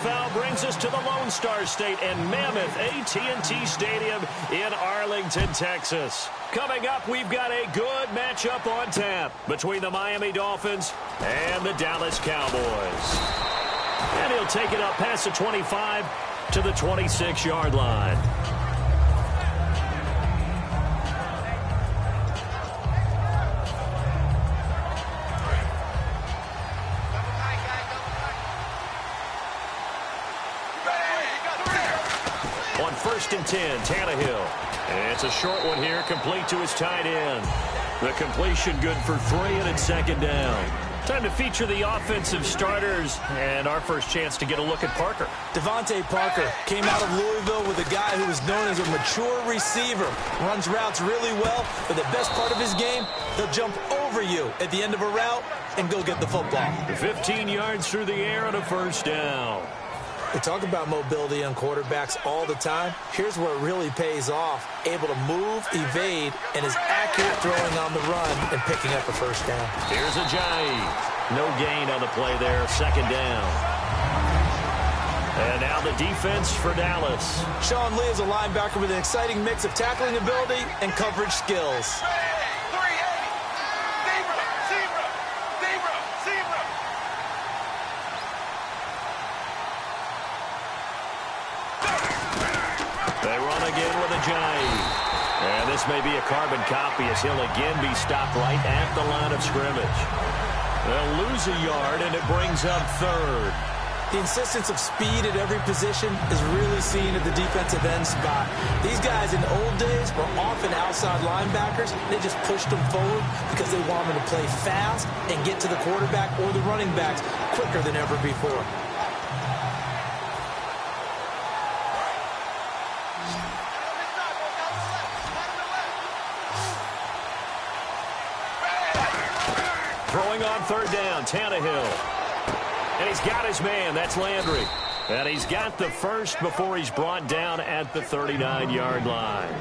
foul brings us to the Lone Star State and Mammoth AT&T Stadium in Arlington, Texas. Coming up, we've got a good matchup on tap between the Miami Dolphins and the Dallas Cowboys. And he'll take it up past the 25 to the 26-yard line. On 1st and 10, Tannehill. And it's a short one here, complete to his tight end. The completion good for 3, and it's 2nd down. Time to feature the offensive starters, and our first chance to get a look at Parker. Devontae Parker came out of Louisville with a guy who is known as a mature receiver. Runs routes really well, but the best part of his game, he'll jump over you at the end of a route and go get the football. 15 yards through the air on a 1st down. We talk about mobility on quarterbacks all the time. Here's where it really pays off. Able to move, evade, and is accurate throwing on the run and picking up a 1st down. Here's Ajayi. No gain on the play there. 2nd down. And now the defense for Dallas. Sean Lee is a linebacker with an exciting mix of tackling ability and coverage skills. And this may be a carbon copy as he'll again be stopped right at the line of scrimmage. They'll lose a yard, and it brings up 3rd. The insistence of speed at every position is really seen at the defensive end spot. These guys in the old days were often outside linebackers. They just pushed them forward because they wanted to play fast and get to the quarterback or the running backs quicker than ever before. Throwing on 3rd down, Tannehill. And he's got his man. That's Landry. And he's got the first before he's brought down at the 39-yard line.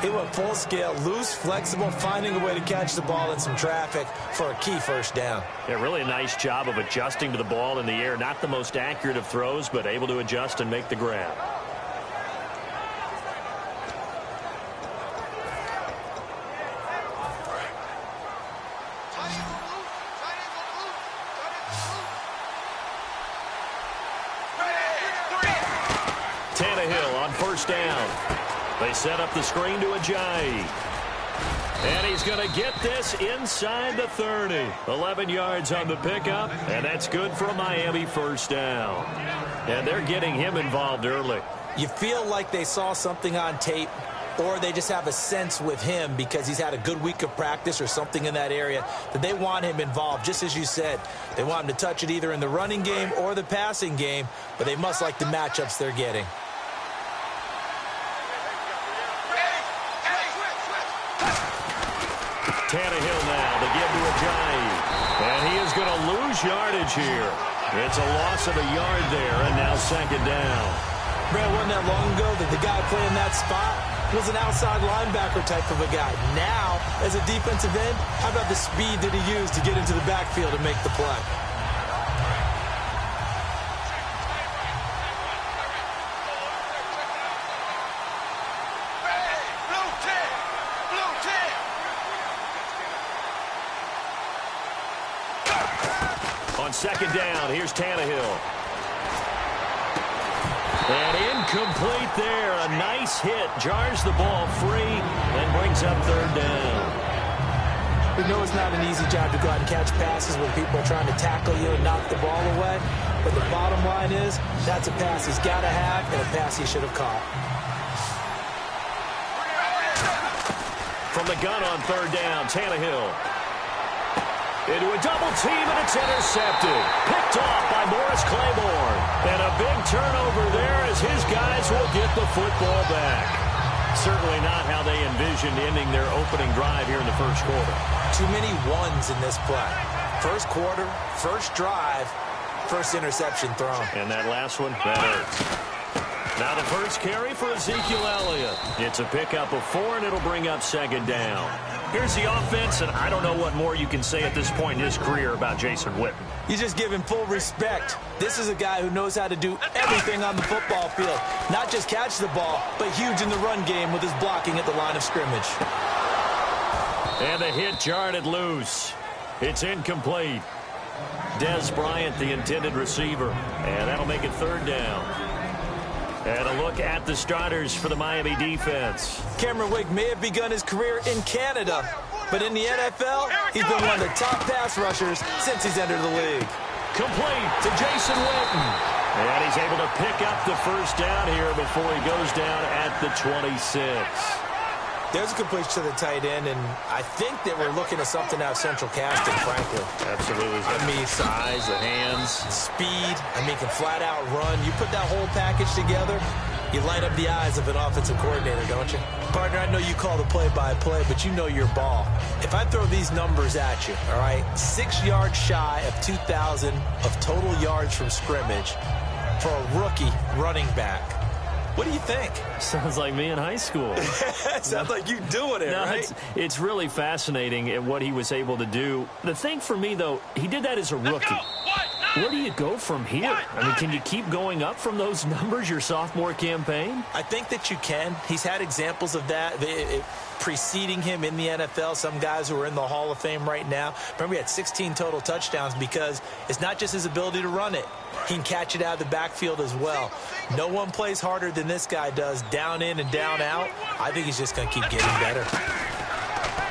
He went full scale, loose, flexible, finding a way to catch the ball in some traffic for a key 1st down. Yeah, really a nice job of adjusting to the ball in the air. Not the most accurate of throws, but able to adjust and make the grab. Tannehill on 1st down. They set up the screen to Ajayi. And he's going to get this inside the 30. 11 yards on the pickup, and that's good for a Miami 1st down. And they're getting him involved early. You feel like they saw something on tape, or they just have a sense with him because he's had a good week of practice or something in that area that they want him involved, just as you said. They want him to touch it either in the running game or the passing game, but they must like the matchups they're getting. Tannehill now to give to Ajayi. And he is going to lose yardage here. It's a loss of a yard there, and now 2nd down. Brad, wasn't that long ago that the guy playing that spot was an outside linebacker type of a guy. Now, as a defensive end, how about the speed that he used to get into the backfield and make the play? On 2nd down, here's Tannehill. And incomplete there. A nice hit. Jars the ball free and brings up 3rd down. We know it's not an easy job to go out and catch passes when people are trying to tackle you and knock the ball away. But the bottom line is, that's a pass he's got to have and a pass he should have caught. From the gun on 3rd down, Tannehill. Into a double team, and it's intercepted. Picked off by Morris Claiborne. And a big turnover there as his guys will get the football back. Certainly not how they envisioned ending their opening drive here in the 1st quarter. Too many ones in this play. 1st quarter, 1st drive, 1st interception thrown. And that last one, that hurts. Now the 1st carry for Ezekiel Elliott. It's a pickup of 4, and it'll bring up 2nd down. Here's the offense, and I don't know what more you can say at this point in his career about Jason Witten. You just give him full respect. This is a guy who knows how to do everything on the football field. Not just catch the ball, but huge in the run game with his blocking at the line of scrimmage. And the hit jarred it loose. It's incomplete. Dez Bryant, the intended receiver. And that'll make it third down. And a look at the starters for the Miami defense. Cameron Wake may have begun his career in Canada, but in the NFL, he's been one of the top pass rushers since he's entered the league. Complete to Jason Witten. And he's able to pick up the first down here before he goes down at the 26. There's a completion to the tight end, and I think that we're looking at something out of central casting, frankly. Absolutely. I mean, size, the hands. Speed. I mean, can flat out run. You put that whole package together, you light up the eyes of an offensive coordinator, don't you? Partner, I know you call the play-by-play, but you know your ball. If I throw these numbers at you, all right, 6 yards shy of 2,000 of total yards from scrimmage for a rookie running back. What do you think? Sounds like me in high school. Sounds like you doing it, right? It's really fascinating at what he was able to do. The thing for me, though, he did that as a rookie. Where do you go from here? I mean, can you keep going up from those numbers your sophomore campaign? I think that you can. He's had examples of that preceding him in the NFL. Some guys who are in the Hall of Fame right now. Remember, he had 16 total touchdowns because it's not just his ability to run it. He can catch it out of the backfield as well. No one plays harder than this guy does, down in and down out. I think he's just going to keep getting better.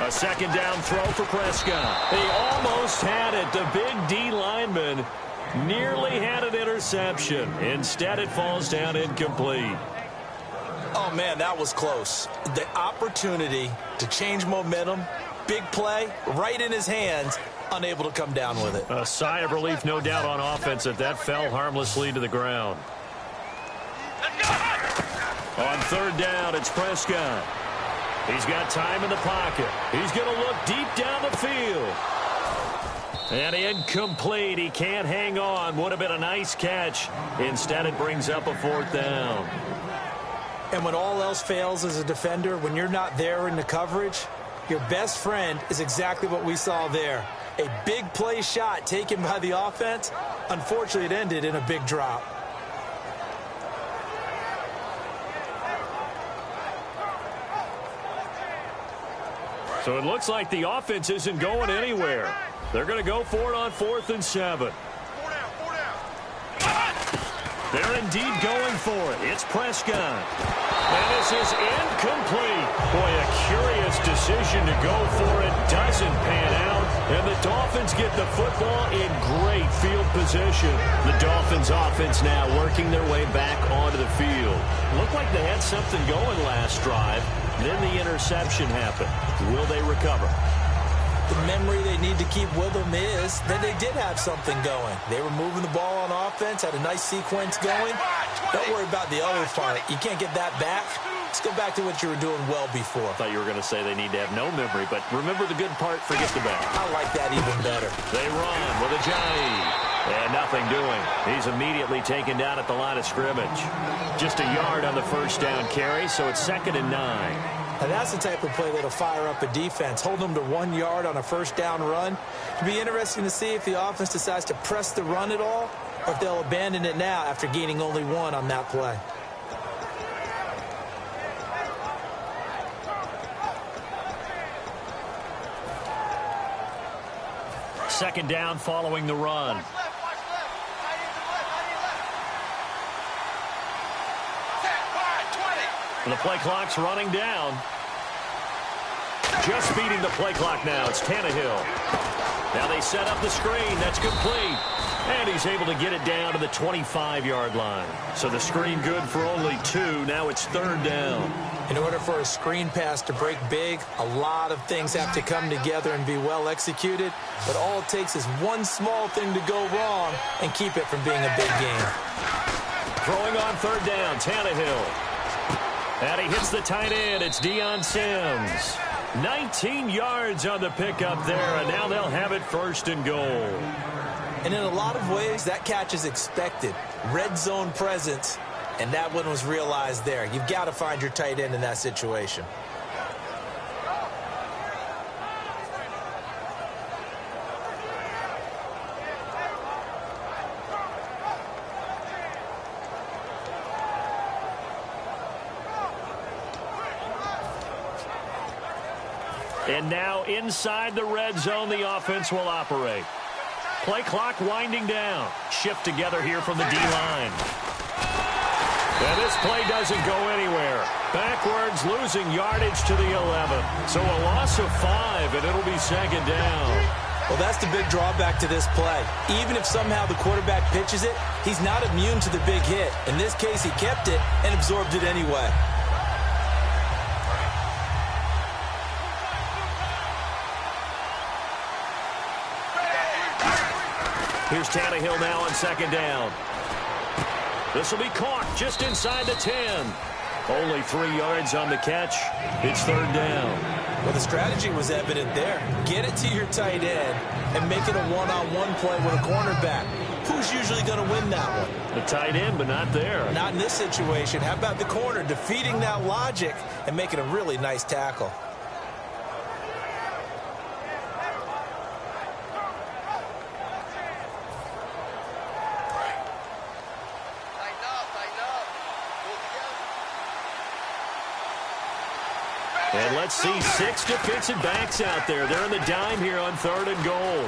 A second down throw for Prescott. He almost had it. The big D lineman nearly had an interception. Instead, it falls down incomplete. Oh, man, that was close. The opportunity to change momentum, big play, right in his hands, unable to come down with it. A sigh of relief, no doubt, on offense that fell harmlessly to the ground. On third down, it's Prescott. He's got time in the pocket. He's going to look deep down the field. And incomplete. He can't hang on. Would have been a nice catch. Instead, it brings up a fourth down. And when all else fails as a defender, when you're not there in the coverage, your best friend is exactly what we saw there. A big play shot taken by the offense. Unfortunately, it ended in a big drop. So it looks like the offense isn't going anywhere. They're going to go for it on 4th and 7. They're indeed going for it. It's Prescott. And this is incomplete. Boy, a curious decision to go for it. Doesn't pan out. And the Dolphins get the football in great field position. The Dolphins offense now working their way back onto the field. Looked like they had something going last drive. Then the interception happened. Will they recover? The memory they need to keep with them is that they did have something going. They were moving the ball on offense, had a nice sequence going. Don't worry about the other part. You can't get that back. Let's go back to what you were doing well before. I thought you were going to say they need to have no memory, but remember the good part, forget the bad. I like that even better. They run with Ajayi. And nothing doing. He's immediately taken down at the line of scrimmage. Just a yard on the first down carry, so it's 2nd and 9. And that's the type of play that'll fire up a defense. Hold them to 1 yard on a first down run. It'll be interesting to see if the offense decides to press the run at all or if they'll abandon it now after gaining only 1 on that play. Second down following the run. The play clock's running down. Just beating the play clock now. It's Tannehill. Now they set up the screen. That's complete. And he's able to get it down to the 25-yard line. So the screen good for only 2. Now it's 3rd down. In order for a screen pass to break big, a lot of things have to come together and be well executed. But all it takes is one small thing to go wrong and keep it from being a big game. Throwing on 3rd down, Tannehill. And he hits the tight end. It's Deion Sims. 19 yards on the pickup there, and now they'll have it 1st and goal. And in a lot of ways, that catch is expected. Red zone presence, and that one was realized there. You've got to find your tight end in that situation. And now inside the red zone, the offense will operate. Play clock winding down. Shift together here from the D-line. And this play doesn't go anywhere. Backwards, losing yardage to the 11. So a loss of 5, and it'll be second down. Well, that's the big drawback to this play. Even if somehow the quarterback pitches it, he's not immune to the big hit. In this case, he kept it and absorbed it anyway. Here's Tannehill now on second down. This will be caught just inside the 10. Only 3 yards on the catch. It's third down. Well, the strategy was evident there. Get it to your tight end and make it a one-on-one play with a cornerback. Who's usually going to win that one? The tight end, but not there. Not in this situation. How about the corner defeating that logic and making a really nice tackle? And let's see 6 defensive backs out there. They're in the dime here on 3rd and goal.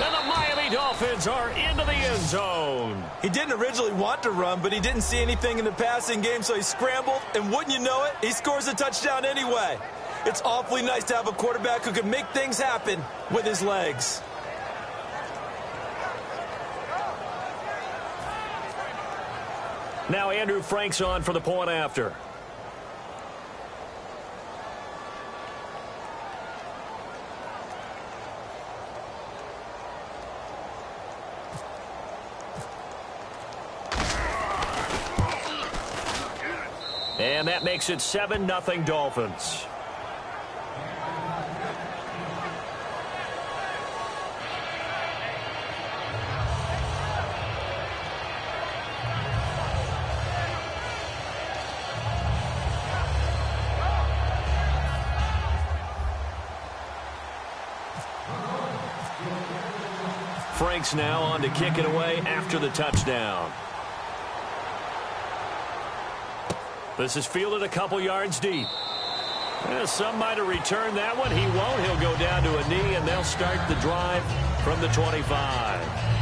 And the Miami Dolphins are into the end zone. He didn't originally want to run, but he didn't see anything in the passing game, so he scrambled. And wouldn't you know it, he scores a touchdown anyway. It's awfully nice to have a quarterback who can make things happen with his legs. Now Andrew Frank's on for the point after. And that makes it 7-0 Dolphins. Frank's now on to kick it away after the touchdown. This is fielded a couple yards deep. Some might have returned that one. He won't. He'll go down to a knee, and they'll start the drive from the 25.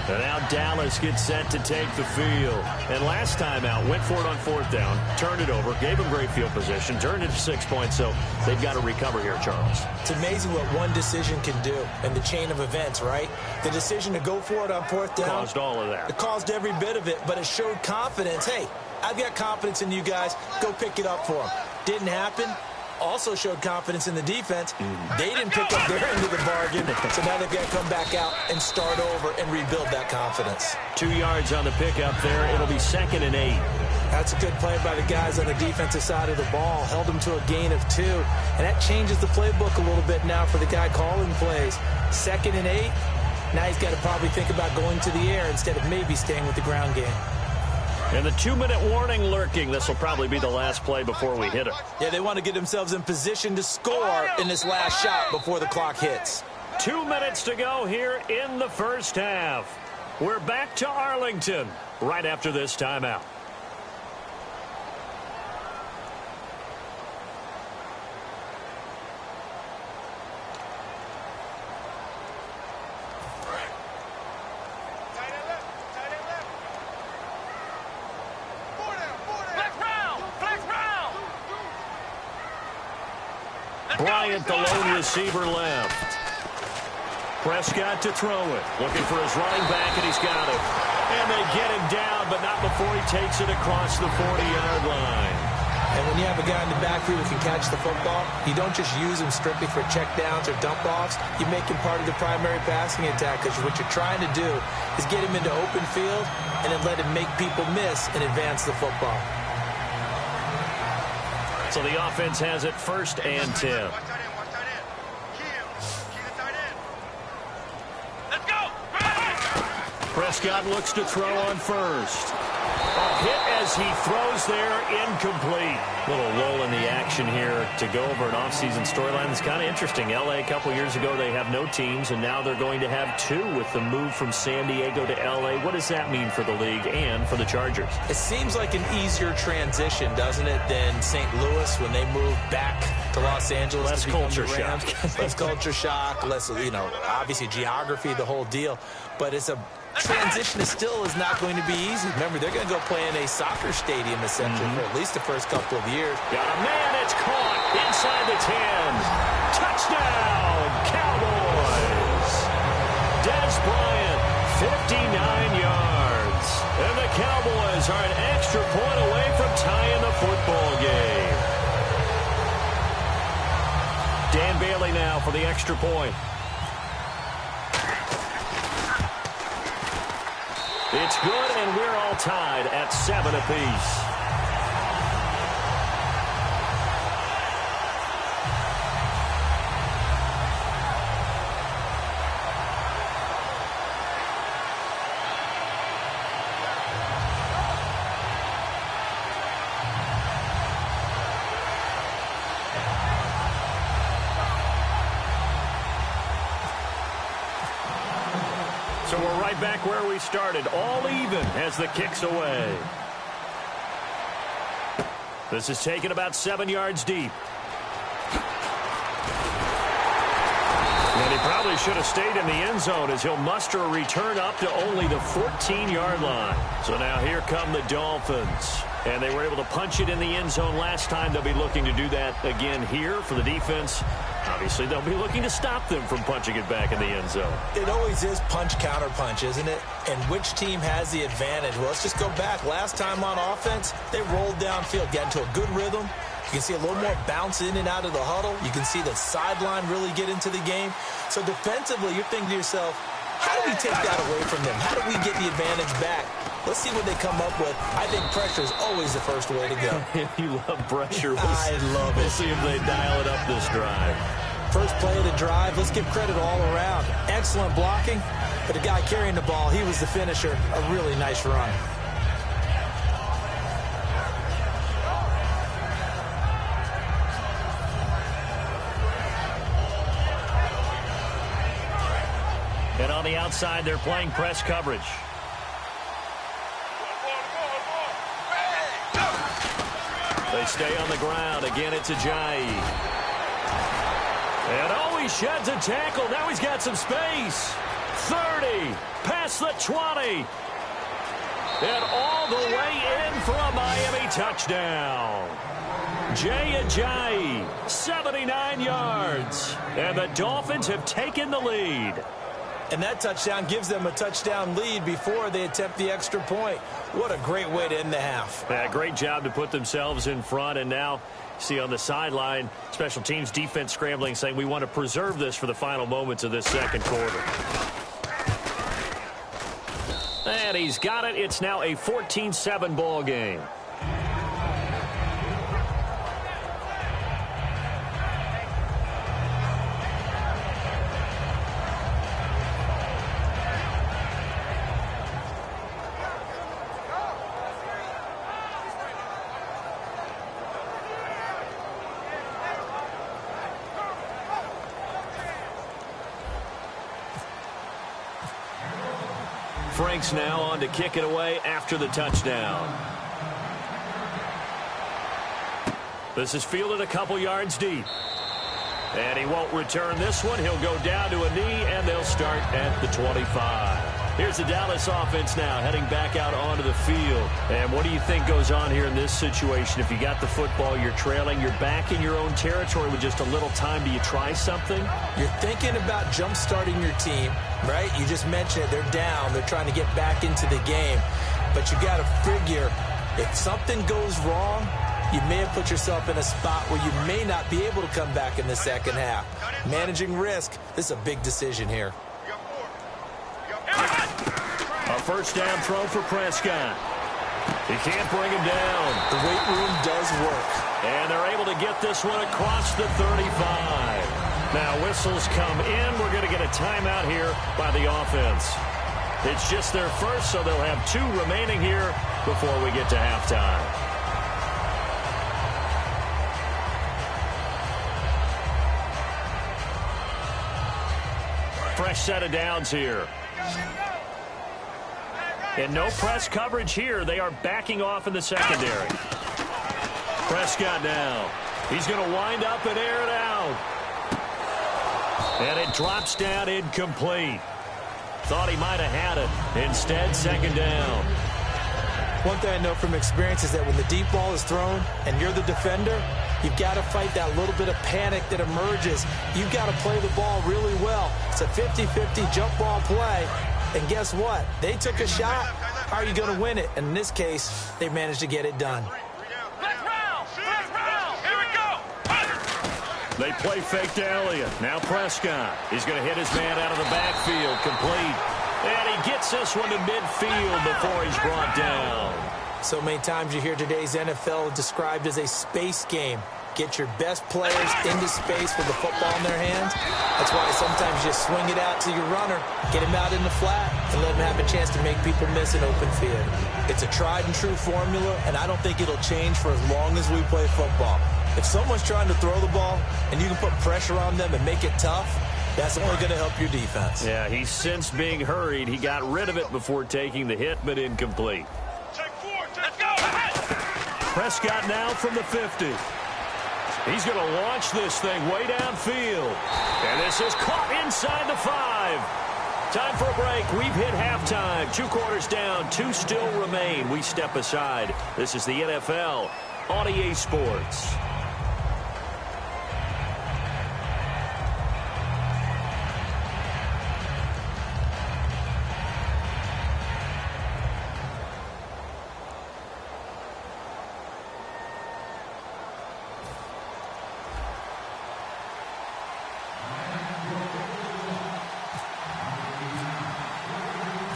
And now Dallas gets set to take the field. And last time out, went for it on 4th down, turned it over, gave him great field position, turned it to 6 points, so they've got to recover here, Charles. It's amazing what one decision can do in the chain of events, right? The decision to go for it on 4th down. Caused all of that. It caused every bit of it, but it showed confidence. Hey, I've got confidence in you guys. Go pick it up for them. Didn't happen. Also showed confidence in the defense. They didn't pick up their end of the bargain, so now they've got to come back out and start over and rebuild that confidence. 2 yards on the pickup there. It'll be 2nd and 8. That's a good play by the guys on the defensive side of the ball. Held them to a gain of 2, and that changes the playbook a little bit now for the guy calling plays. 2nd and 8. Now he's got to probably think about going to the air instead of maybe staying with the ground game. And the 2-minute warning lurking. This will probably be the last play before we hit it. Yeah, they want to get themselves in position to score in this last shot before the clock hits. 2 minutes to go here in the first half. We're back to Arlington right after this timeout. Bryant, the lone receiver, left. Prescott to throw it. Looking for his running back, and he's got it. And they get him down, but not before he takes it across the 40-yard line. And when you have a guy in the backfield who can catch the football, you don't just use him strictly for checkdowns or dump-offs. You make him part of the primary passing attack, because what you're trying to do is get him into open field and then let him make people miss and advance the football. So the offense has it 1st and 10. Let's go! Prescott looks to throw on 1st. A hit as as he throws there, incomplete. Little lull in the action here to go over an offseason storyline that's kind of interesting. L.A. a couple years ago, they have no teams, and now they're going to have two with the move from San Diego to L.A. What does that mean for the league and for the Chargers? It seems like an easier transition, doesn't it, than St. Louis when they moved back to Los Angeles. Less culture shock. Less culture shock, less, obviously geography, the whole deal. But it's a transition is not going to be easy. Remember, they're going to go play in a soccer stadium, essentially, for at least the first couple of years. Got a man, it's caught inside the 10. Touchdown, Cowboys. Dez Bryant, 59 yards. And the Cowboys are an extra point away from tying the football game. Dan Bailey now for the extra point. It's good, and we're all tied at 7 apiece. So we're right back where we started, all even as the kick's away. This is taken about 7 yards deep. And he probably should have stayed in the end zone as he'll muster a return up to only the 14-yard line. So now here come the Dolphins. And they were able to punch it in the end zone last time. They'll be looking to do that again here for the defense. Obviously, they'll be looking to stop them from punching it back in the end zone. It always is punch, counter punch, isn't it? And which team has the advantage? Well, let's just go back. Last time on offense, they rolled downfield, got into a good rhythm. You can see a little more bounce in and out of the huddle. You can see the sideline really get into the game. So defensively, you're thinking to yourself, how do we take that away from them? How do we get the advantage back? Let's see what they come up with. I think pressure is always the first way to go. You love pressure. I love it. We'll see if they dial it up this drive. First play of the drive, let's give credit all around. Excellent blocking, but the guy carrying the ball, he was the finisher. A really nice run. And on the outside, they're playing press coverage. They stay on the ground. Again, it's Ajayi. And oh, he sheds a tackle. Now he's got some space. 30, past the 20. And all the way in for a Miami touchdown. Jay Ajayi, 79 yards. And the Dolphins have taken the lead. And that touchdown gives them a touchdown lead before they attempt the extra point. What a great way to end the half. Yeah, great job to put themselves in front. And now, see on the sideline, special teams defense scrambling, saying we want to preserve this for the final moments of this second quarter. And he's got it. It's now a 14-7 ball game. Franks now on to kick it away after the touchdown. This is fielded a couple yards deep. And he won't return this one. He'll go down to a knee, and they'll start at the 25. Here's the Dallas offense now heading back out onto the field. And what do you think goes on here in this situation? If you got the football, you're trailing, you're back in your own territory with just a little time. Do you try something? You're thinking about jump-starting your team, right? You just mentioned it. They're down. They're trying to get back into the game. But you got to figure if something goes wrong, you may have put yourself in a spot where you may not be able to come back in the second half. Managing risk, this is a big decision here. A first down throw for Prescott. He can't bring him down. The weight room does work. And they're able to get this one across the 35. Now whistles come in. We're going to get a timeout here by the offense. It's just their first, so they'll have 2 remaining here before we get to halftime. Fresh set of downs here. And no press coverage here. They are backing off in the secondary. Prescott now. He's going to wind up and air it out. And it drops down incomplete. Thought he might have had it. Instead, second down. One thing I know from experience is that when the deep ball is thrown and you're the defender, you've got to fight that little bit of panic that emerges. You've got to play the ball really well. It's a 50-50 jump ball play. And guess what? They took a shot. How are you going to win it? And in this case, they managed to get it done. They play fake to Elliott. Now Prescott. He's going to hit his man out of the backfield. Complete. And he gets this one to midfield before he's brought down. So many times you hear today's NFL described as a space game. Get your best players into space with the football in their hands. That's why sometimes you just swing it out to your runner, get him out in the flat, and let him have a chance to make people miss an open field. It's a tried and true formula, and I don't think it'll change for as long as we play football. If someone's trying to throw the ball and you can put pressure on them and make it tough, that's only going to help your defense. Yeah, he's since being hurried. He got rid of it before taking the hit, but incomplete. Let's go. Prescott now from the 50. He's going to launch this thing way downfield. And this is caught inside the 5. Time for a break. We've hit halftime. 2 quarters down. 2 still remain. We step aside. This is the NFL on EA Sports.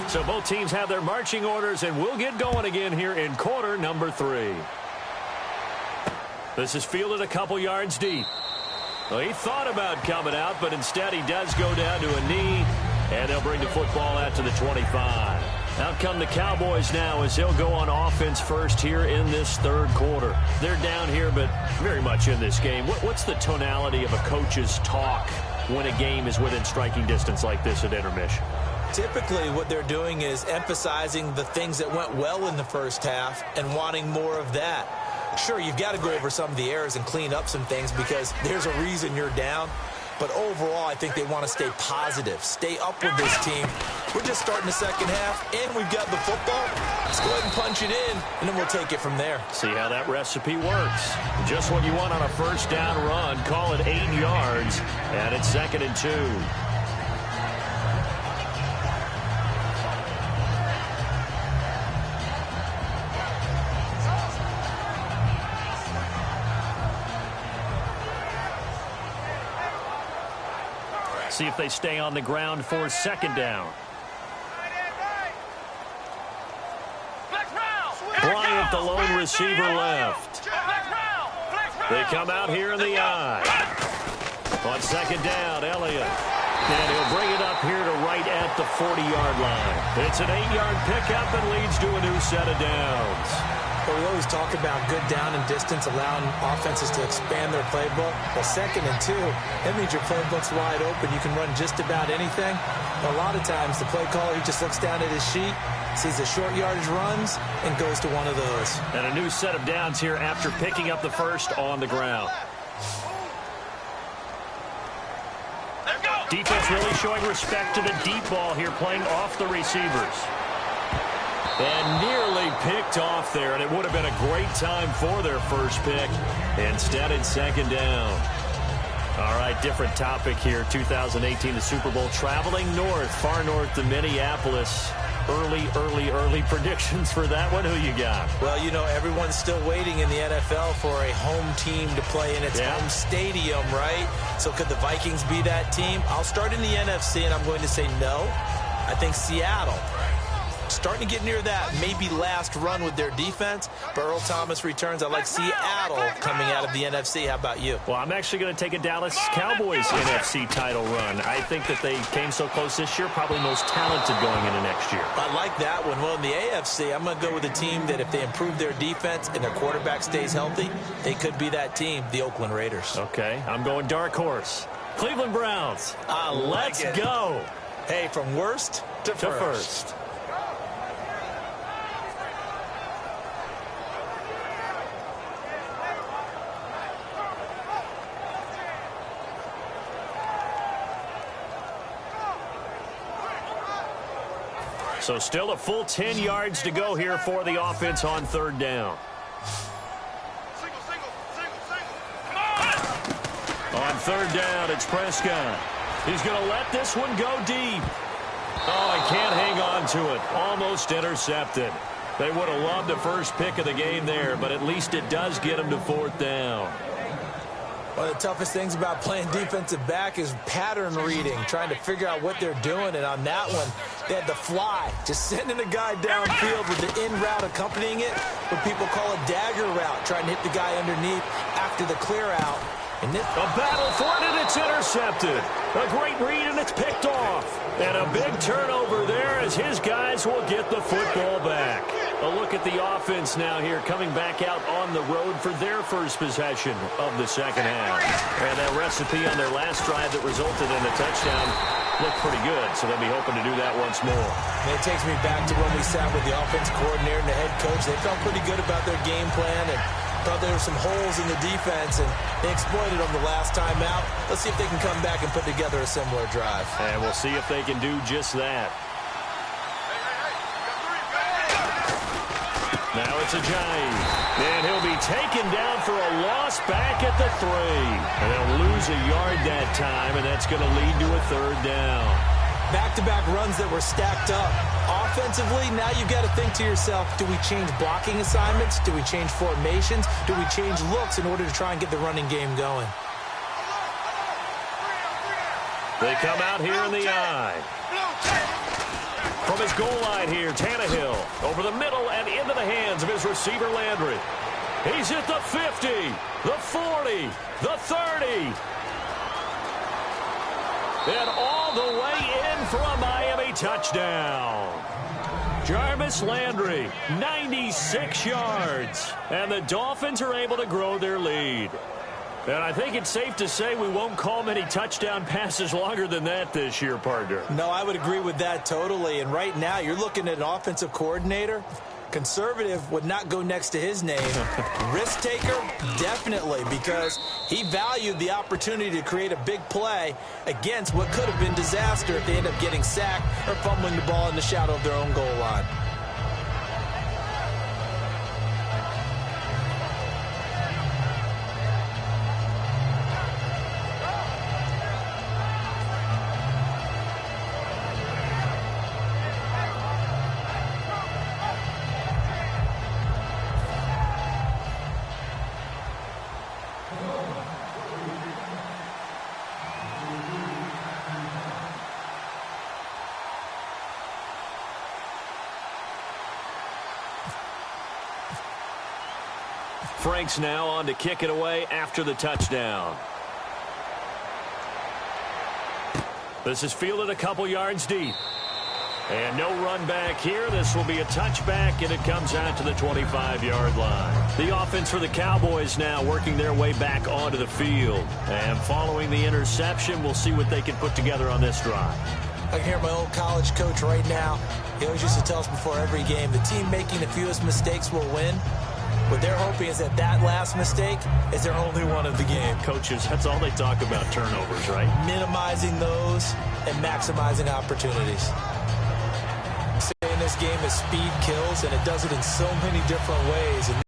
So both teams have their marching orders, and we'll get going again here in quarter number 3. This is fielded a couple yards deep. Well, he thought about coming out, but instead he does go down to a knee, and they'll bring the football out to the 25. Out come the Cowboys now as they'll go on offense first here in this third quarter. They're down here, but very much in this game. What's the tonality of a coach's talk when a game is within striking distance like this at intermission? Typically, what they're doing is emphasizing the things that went well in the first half and wanting more of that. Sure, you've got to go over some of the errors and clean up some things because there's a reason you're down. But overall, I think they want to stay positive, stay up with this team. We're just starting the second half, and we've got the football. Let's go ahead and punch it in, and then we'll take it from there. See how that recipe works. Just what you want on a first down run. Call it 8 yards, and it's 2nd and 2. See if they stay on the ground for 2nd down. Bryant, the lone receiver, left. They come out here in the eye. On 2nd down, Elliott. And he'll bring it up here to right at the 40-yard line. It's an 8-yard pickup and leads to a new set of downs. But we always talk about good down and distance, allowing offenses to expand their playbook. Well, 2nd and 2, that means your playbook's wide open. You can run just about anything. But a lot of times, the play caller, he just looks down at his sheet, sees the short yardage runs, and goes to one of those. And a new set of downs here after picking up the first on the ground. Defense really showing respect to the deep ball here, playing off the receivers. And nearly picked off there, and it would have been a great time for their first pick. Instead, it's 2nd down. All right, different topic here. 2018, the Super Bowl, traveling north, far north to Minneapolis. Early predictions for that one. Who you got? Well, you know, everyone's still waiting in the NFL for a home team to play in its home stadium, right? So could the Vikings be that team? I'll start in the NFC, and I'm going to say no. I think Seattle. starting to get near that maybe last run with their defense. But Earl Thomas returns. I like Seattle coming out of the NFC. How about you? Well, I'm actually going to take a Dallas Cowboys NFC title run. I think that they came so close this year, probably most talented going into next year. I like that one. Well, in the AFC, I'm going to go with a team that if they improve their defense and their quarterback stays healthy, they could be that team, the Oakland Raiders. Okay, I'm going dark horse. Cleveland Browns. Let's go. Hey, from worst to first. So still a full 10 yards to go here for the offense on third down. On third down, it's Prescott. He's going to let this one go deep. Oh, he can't hang on to it. Almost intercepted. They would have loved the first pick of the game there, but at least it does get him to fourth down. One of the toughest things about playing defensive back is pattern reading, trying to figure out what they're doing. And on that one, they had the fly, just sending a guy downfield with the in route accompanying it, what people call a dagger route, trying to hit the guy underneath after the clear out. And this a battle for it, and it's intercepted. A great read, and it's picked off. And a big turnover there as his guys will get the football back. A look at the offense now here, coming back out on the road for their first possession of the second half. And that recipe on their last drive that resulted in a touchdown looked pretty good, so they'll be hoping to do that once more. And it takes me back to when we sat with the offense coordinator and the head coach. They felt pretty good about their game plan and thought there were some holes in the defense, and they exploited them the last time out. Let's see if they can come back and put together a similar drive. And we'll see if they can do just that. Now it's Ajayi, and he'll be taken down for a loss back at the 3. And they'll lose a yard that time, and that's going to lead to a third down. Back-to-back runs that were stacked up. Offensively, now you've got to think to yourself, do we change blocking assignments? Do we change formations? Do we change looks in order to try and get the running game going? They come out here in the eye. From his goal line here, Tannehill over the middle and into the hands of his receiver, Landry. He's at the 50, the 40, the 30. And all the way in for a Miami touchdown. Jarvis Landry, 96 yards. And the Dolphins are able to grow their lead. And I think it's safe to say we won't call many touchdown passes longer than that this year, partner. No, I would agree with that totally. And right now, you're looking at an offensive coordinator. Conservative would not go next to his name. Risk taker, definitely, because he valued the opportunity to create a big play against what could have been disaster if they end up getting sacked or fumbling the ball in the shadow of their own goal line. Frank's now on to kick it away after the touchdown. This is fielded a couple yards deep. And no run back here. This will be a touchback, and it comes out to the 25-yard line. The offense for the Cowboys now working their way back onto the field. And following the interception, we'll see what they can put together on this drive. I can hear my old college coach right now. He always used to tell us before every game, the team making the fewest mistakes will win. What they're hoping is that last mistake is their only one of the game. Coaches, that's all they talk about, turnovers, right? Minimizing those and maximizing opportunities. Saying this game is speed kills, and it does it in so many different ways. And